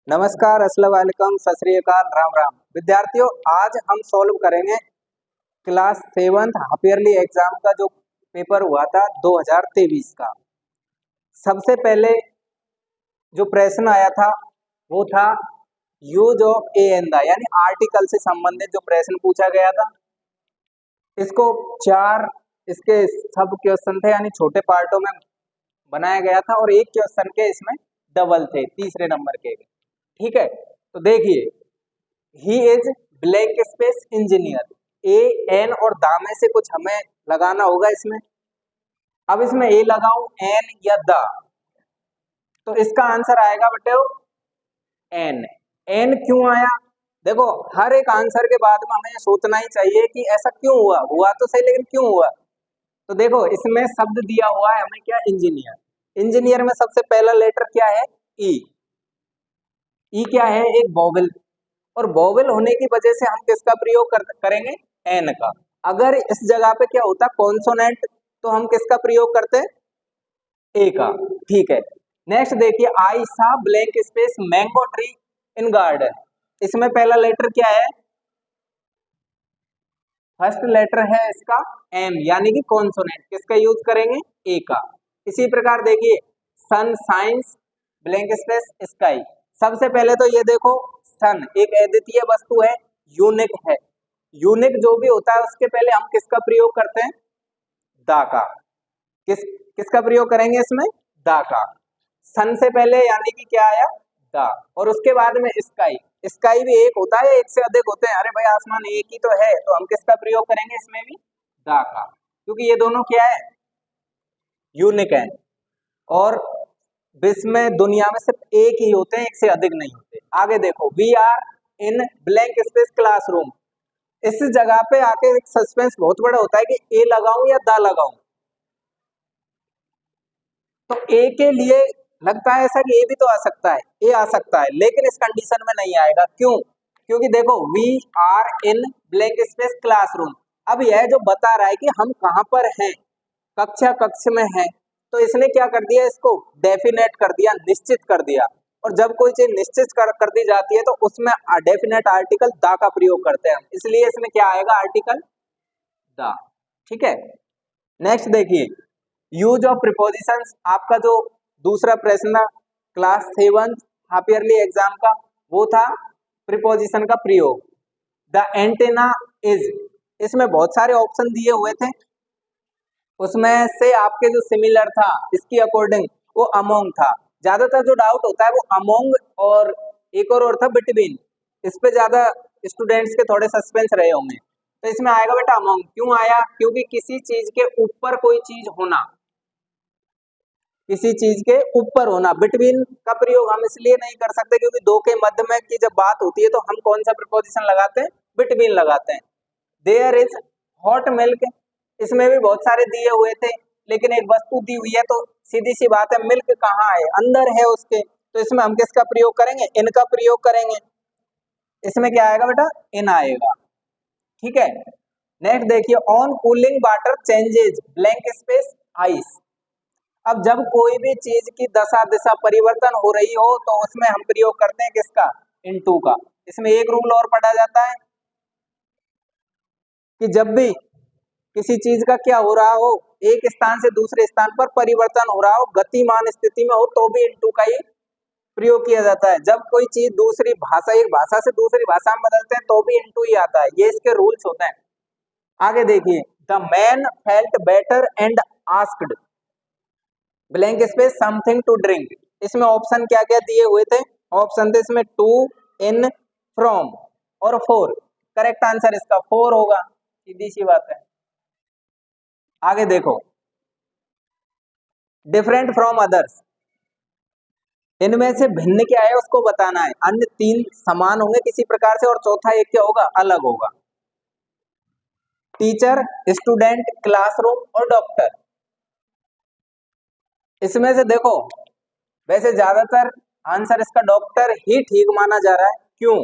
नमस्कार, अस्सलाम वालेकुम, सत श्री अकाल, राम राम। विद्यार्थियों, आज हम सॉल्व करेंगे class 7th half yearly exam का जो पेपर हुआ था 2023 का। सबसे पहले जो प्रश्न आया था वो था use of A and the, यानी आर्टिकल से संबंधित जो प्रश्न पूछा गया था। इसको चार इसके सब क्वेश्चन थे, यानी छोटे पार्टों में बनाया गया था और एक क्वेश्चन के इसमें डबल थे, तीसरे नंबर के। ठीक है, तो देखिए, he is blank space engineer, a an और दा में से कुछ हमें लगाना होगा इसमें। अब इसमें ए लगाऊं, एन या दा, तो इसका आंसर आएगा बेटे एन। एन क्यों आया? देखो, हर एक आंसर के बाद में हमें ये सोचना ही चाहिए कि ऐसा क्यों हुआ। हुआ तो सही, लेकिन क्यों हुआ? तो देखो, इसमें शब्द दिया हुआ है हमें क्या, इंजीनियर। इंजीनियर में सबसे पहला लेटर क्या है, ई। ई क्या है, एक वोवेल, और वोवेल होने की वजह से हम किसका प्रयोग करेंगे, एन का। अगर इस जगह पे क्या होता कॉन्सोनेंट, तो हम किसका प्रयोग करते, ए का। ठीक है, नेक्स्ट देखिए, आई सा blank space mango tree in garden. इसमें पहला लेटर क्या है, फर्स्ट लेटर है इसका एम, यानी कि कॉन्सोनेंट। किसका यूज करेंगे, ए का। इसी प्रकार देखिए, सन साइंस ब्लैंक स्पेस स्काई। सबसे पहले तो ये देखो, सन एक अद्वितीय वस्तु है, यूनिक है। यूनिक जो भी होता है उसके पहले हम किसका प्रयोग करते हैं, दा का। किसका प्रयोग करेंगे इसमें, दा का। सन से पहले यानी कि क्या आया, दा, और उसके बाद में स्काई। स्काई भी एक होता है, एक से अधिक होते हैं। अरे भाई, आसमान एक ही तो है, तो हम किसका प्रयोग करेंगे इसमें भी, दा का, क्योंकि ये दोनों क्या है, यूनिक है। और विश्व में, दुनिया में सिर्फ एक ही होते हैं, एक से अधिक नहीं होते। आगे देखो, we are in blank space classroom. इस जगह पे आके एक सस्पेंस बहुत बड़ा होता है कि ए लगाऊं या दा लगाऊं। तो ए के लिए लगता है ऐसा कि ए भी तो आ सकता है, ए आ सकता है, लेकिन इस कंडीशन में नहीं आएगा। क्यों? क्योंकि देखो, we are in blank space classroom. अब यह जो बता रहा है कि हम कहां पर हैं, कक्ष में हैं, तो इसने क्या कर दिया, इसको डेफिनेट कर दिया, निश्चित कर दिया। और जब कोई चीज निश्चित कर दी जाती है तो उसमें डेफिनेट आर्टिकल दा का प्रयोग करते हैं, इसलिए इसमें क्या आएगा, आर्टिकल दा। ठीक है, नेक्स्ट देखिए, यूज ऑफ प्रीपोजिशंस। आपका जो दूसरा प्रश्न क्लास 7 हाफ ईयरली एग्जाम का वो था प्रीपोजिशन का प्रयोग। द एंटेना इज, इसमें बहुत सारे ऑप्शन दिए हुए थे, उसमें से आपके जो सिमिलर था इसकी अकॉर्डिंग वो अमोंग था। ज्यादातर जो डाउट होता है वो अमोंग और एक और था बिटवीन, इस पे ज्यादा स्टूडेंट्स के थोड़े सस्पेंस रहे होंगे। तो इसमें आएगा बेटा अमोंग। क्यों आया? क्योंकि किसी चीज के ऊपर कोई चीज होना, किसी चीज के ऊपर होना। बिटवीन का प्रयोग हम इसलिए नहीं कर सकते क्योंकि दो के मध्य में की जब बात होती है तो हम कौन सा प्रीपोजिशन लगाते हैं, बिटवीन लगाते हैं। देयर इज हॉट मिल्क, इसमें भी बहुत सारे दिए हुए थे, लेकिन एक वस्तु दी हुई है तो सीधी सी बात है, मिल्क कहाँ है, अंदर है उसके, तो इसमें हम किसका प्रयोग करेंगे, इनका प्रयोग करेंगे। इसमें क्या आएगा बेटा, इन आएगा। ठीक है, नेक्स्ट देखिए, on cooling water changes blank space ice. अब जब कोई भी चीज की दशा दिशा परिवर्तन हो रही हो तो उसमें हम प्रयोग करते हैं किसका, इनटू का। इसमें एक रूल और पढ़ा जाता है कि जब भी किसी चीज का क्या हो रहा हो, एक स्थान से दूसरे स्थान पर परिवर्तन हो रहा हो, गतिमान स्थिति में हो, तो भी इनटू का ही प्रयोग किया जाता है। जब कोई चीज दूसरी भाषा, एक भाषा से दूसरी भाषा में बदलते हैं तो भी इनटू ही आता है, ये इसके रूल्स होते हैं। आगे देखिए, the man felt better and asked blank space something to drink. इसमें ऑप्शन क्या क्या दिए हुए थे, ऑप्शन थे इसमें टू, इन, फ्रॉम और फोर। करेक्ट आंसर इसका फोर होगा, सीधी सी बात है। आगे देखो, डिफरेंट फ्रॉम अदर्स, इनमें से भिन्न क्या है उसको बताना है। अन्य तीन समान होंगे किसी प्रकार से और चौथा एक क्या होगा, अलग होगा। टीचर, स्टूडेंट, क्लासरूम और डॉक्टर। इसमें से देखो, वैसे ज्यादातर आंसर इसका डॉक्टर ही ठीक माना जा रहा है। क्यों?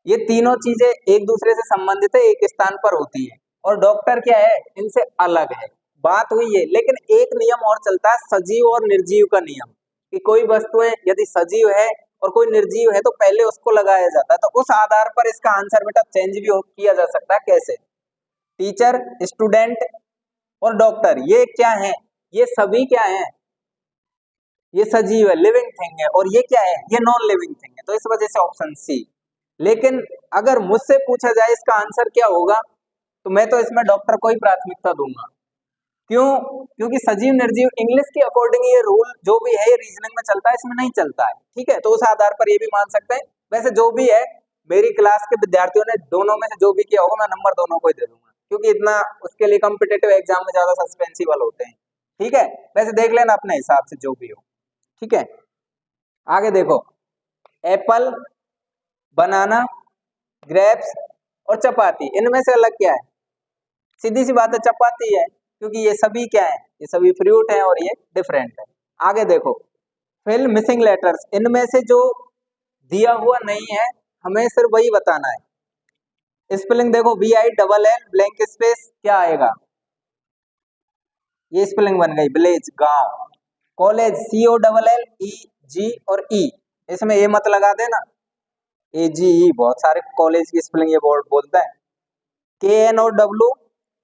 ये तीनों चीजें एक दूसरे से संबंधित है, एक स्थान पर होती है, और डॉक्टर क्या है, इनसे अलग है। बात हुई है, लेकिन एक नियम और चलता है, सजीव और निर्जीव का नियम, कि कोई वस्तुएं यदि सजीव है और कोई निर्जीव है तो पहले उसको लगाया जाता है। तो उस आधार पर इसका आंसर बेटा चेंज भी किया जा सकता है। कैसे? टीचर, स्टूडेंट और डॉक्टर, ये क्या है? ये सभी क्या है? ये सजीव है, लिविंग थिंग है। और ये क्या है? ये नॉन लिविंग थिंग है। तो इस वजह से ऑप्शन सी। लेकिन अगर मुझसे पूछा जाए इसका आंसर क्या होगा, तो मैं तो इसमें डॉक्टर को ही प्राथमिकता दूंगा। क्यों? क्योंकि सजीव निर्जीव इंग्लिश के अकॉर्डिंग ये रूल जो भी है ये रीजनिंग में चलता है, इसमें नहीं चलता है। ठीक है, तो उस आधार पर ये भी मान सकते हैं। वैसे जो भी है, मेरी क्लास के विद्यार्थियों ने दोनों में से जो भी किया होगा मैं नंबर दोनों को ही दे दूंगा, क्योंकि इतना उसके लिए कॉम्पिटिटिव एग्जाम में ज्यादा सस्पेंसिबल होते हैं। ठीक है, वैसे देख लेना अपने हिसाब से जो भी हो। ठीक है, आगे देखो। एप्पल, बनाना, ग्रेप्स और चपाती, इनमें से अलग क्या है? सीधी सी बात है, चपाती है, क्योंकि ये सभी क्या है? ये सभी फ्रूट है और ये डिफरेंट है। आगे देखो, फिल मिसिंग लेटर्स, इनमें से जो दिया हुआ नहीं है हमें सिर्फ वही बताना है। स्पेलिंग देखो, VILL ब्लैंक स्पेस क्या आएगा? ये स्पेलिंग बन गई विलेज, गांव। कॉलेज, COLLEG और E, इसमें ए मत लगा देना, AGE, बहुत सारे कॉलेज की स्पेलिंग ये बोर्ड बोलता है। KN और W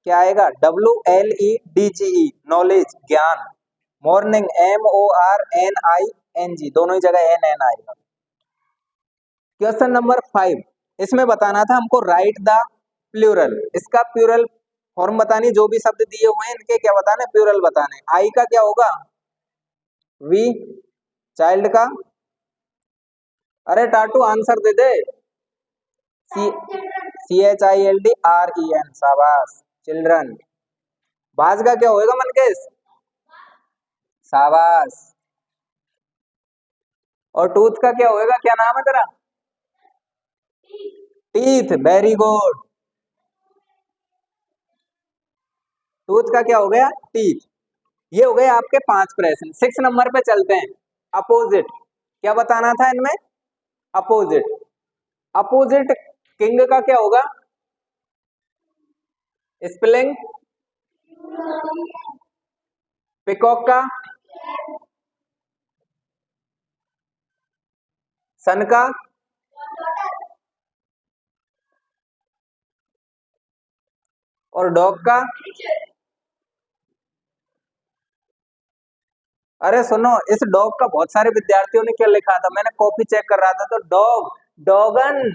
क्या आएगा? WLEDGE, नॉलेज, ज्ञान। मॉर्निंग, MORNING, दोनों ही जगह NN आएगा। क्वेश्चन नंबर 5, इसमें बताना था हमको राइट द प्लूरल। इसका प्लूरल फॉर्म बतानी, जो भी शब्द दिए हुए हैं इनके क्या बताने? प्लूरल बताने। आई का क्या होगा? वी। चाइल्ड का? अरे टाटू आंसर दे दे। CHILDREN, शाबाश, चिल्ड्रन। बाज का क्या होएगा मनकेश? शाबाश। और टूथ का क्या होएगा? क्या नाम है तेरा? Teeth, very good. टूथ का क्या हो गया? टीथ। ये हो गए आपके 5 प्रश्न। 6 नंबर पे चलते हैं। अपोजिट, क्या बताना था इनमें? अपोजिट। अपोजिट किंग का क्या होगा? स्पेलिंग। पिकॉक का? सन का? और डॉग का? अरे सुनो, इस डॉग का बहुत सारे विद्यार्थियों ने क्या लिखा था, मैंने कॉपी चेक कर रहा था तो डॉग, डॉगन।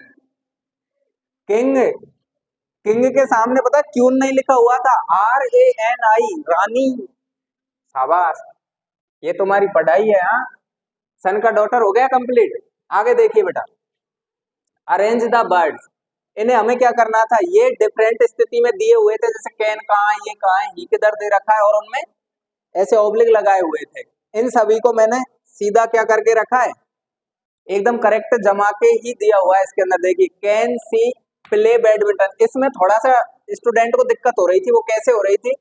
किंग, किंग के सामने पता क्यों नहीं लिखा हुआ था? RANI, रानी। शाबाश, ये तुम्हारी पढ़ाई है। हाँ, सन का डॉटर हो गया कंप्लीट। आगे देखिए बेटा, अरेंज द बर्ड्स, इन्हें हमें क्या करना था? ये डिफरेंट स्थिति में दिए हुए थे, जैसे कैन कहाँ है, ये कहाँ है, ही किधर दे रखा है, और उनमें ऐसे ऑब्लिक लगाए हुए थे। इन सभी को मैंने सीधा क्या करके रखा है? एकदम करेक्ट जमा के ही दिया हुआ है। इसके अंदर देखिए, कैन सी प्ले बैडमिंटन, इसमें थोड़ा सा स्टूडेंट को दिक्कत हो रही थी। वो कैसे हो रही थी?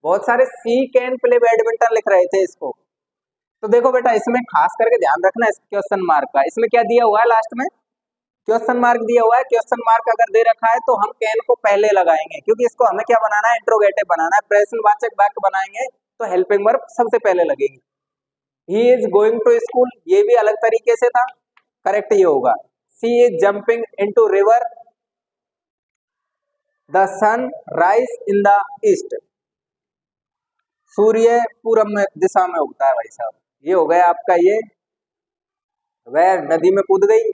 बहुत सारे सी कैन प्ले बैडमिंटन लिख रहे थे इसको। तो देखो बेटा, इसमें खास करके ध्यान रखना इस क्वेश्चन मार्क का। इसमें क्या दिया हुआ है? लास्ट में क्वेश्चन मार्क दिया हुआ है। क्वेश्चन मार्क अगर दे रखा है तो हम कैन को पहले लगाएंगे, क्योंकि इसको हमें क्या बनाना है? इंट्रोगेटिव बनाना है। प्रश्नवाचक वाक्य बनाएंगे तो हेल्पिंग वर्ब सबसे पहले लगेगी। He is going to school, ये भी अलग तरीके से था, करेक्ट ये होगा। She is jumping into river, the sun rise in the east, सूर्य पूरब में दिशा में उगता है। भाई साहब, ये हो गया आपका ये। वह नदी में कूद गई।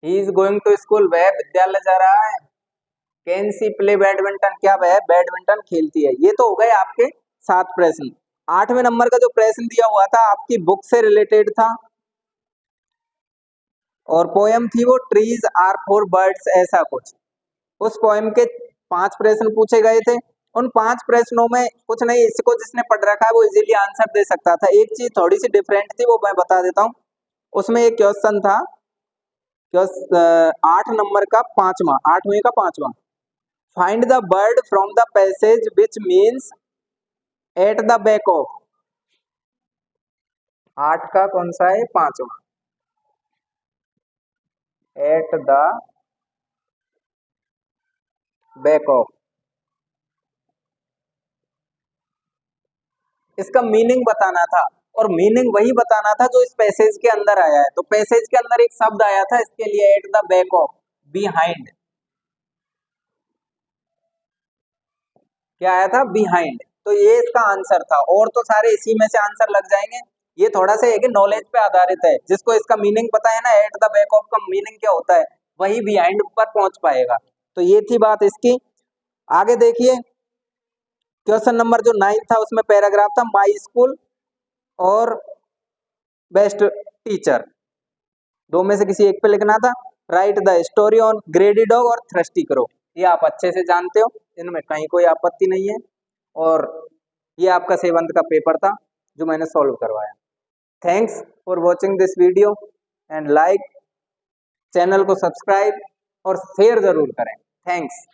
He is going to school, वह विद्यालय जा रहा है। कैन सी प्ले बैडमिंटन, क्या वह बैडमिंटन खेलती है। ये तो हो गए आपके 7 प्रश्न। 8वें नंबर का जो प्रश्न दिया हुआ था आपकी बुक से रिलेटेड था, और पोयम थी वो ट्रीज आर फॉर बर्ड्स, ऐसा कुछ। उस पोयम के 5 प्रश्न पूछे गए थे। उन 5 प्रश्नों में कुछ नहीं, इसको जिसने पढ़ रखा है वो इजीली आंसर दे सकता था। एक चीज थोड़ी सी डिफरेंट थी, वो मैं बता देता हूँ। उसमें एक क्वेश्चन था, 8 नंबर का 5वां, 8वें का 5वां, find the bird from the passage which means at the back of. 8 का कौन सा है? 5वां, एट द बैक ऑफ। इसका मीनिंग बताना था। और मीनिंग वही बताना था जो इस पैसेज के अंदर आया है। तो पैसेज के अंदर एक शब्द आया था इसके लिए, eight the back of, behind. क्या आया था? बिहाइंड। तो ये इसका आंसर था, और तो सारे इसी में से आंसर लग जाएंगे। ये थोड़ा सा एक नॉलेज पे आधारित है, जिसको इसका मीनिंग पता है ना, एट द बैक ऑफ का मीनिंग क्या होता है, वही बिहाइंड पर पहुंच पाएगा। तो ये थी बात इसकी। आगे देखिए, क्वेश्चन नंबर जो 9 था उसमें पैराग्राफ था माई स्कूल और बेस्ट टीचर, दो में से किसी एक पे लिखना था। Right the story on ग्रेडी dog और थ्रस्टी क्रो, ये आप अच्छे से जानते हो, इनमें कहीं कोई आपत्ति नहीं है। और ये आपका 7th का पेपर था जो मैंने सॉल्व करवाया। Thanks for watching this video and like, channel को सब्सक्राइब और शेयर जरूर करें। थैंक्स।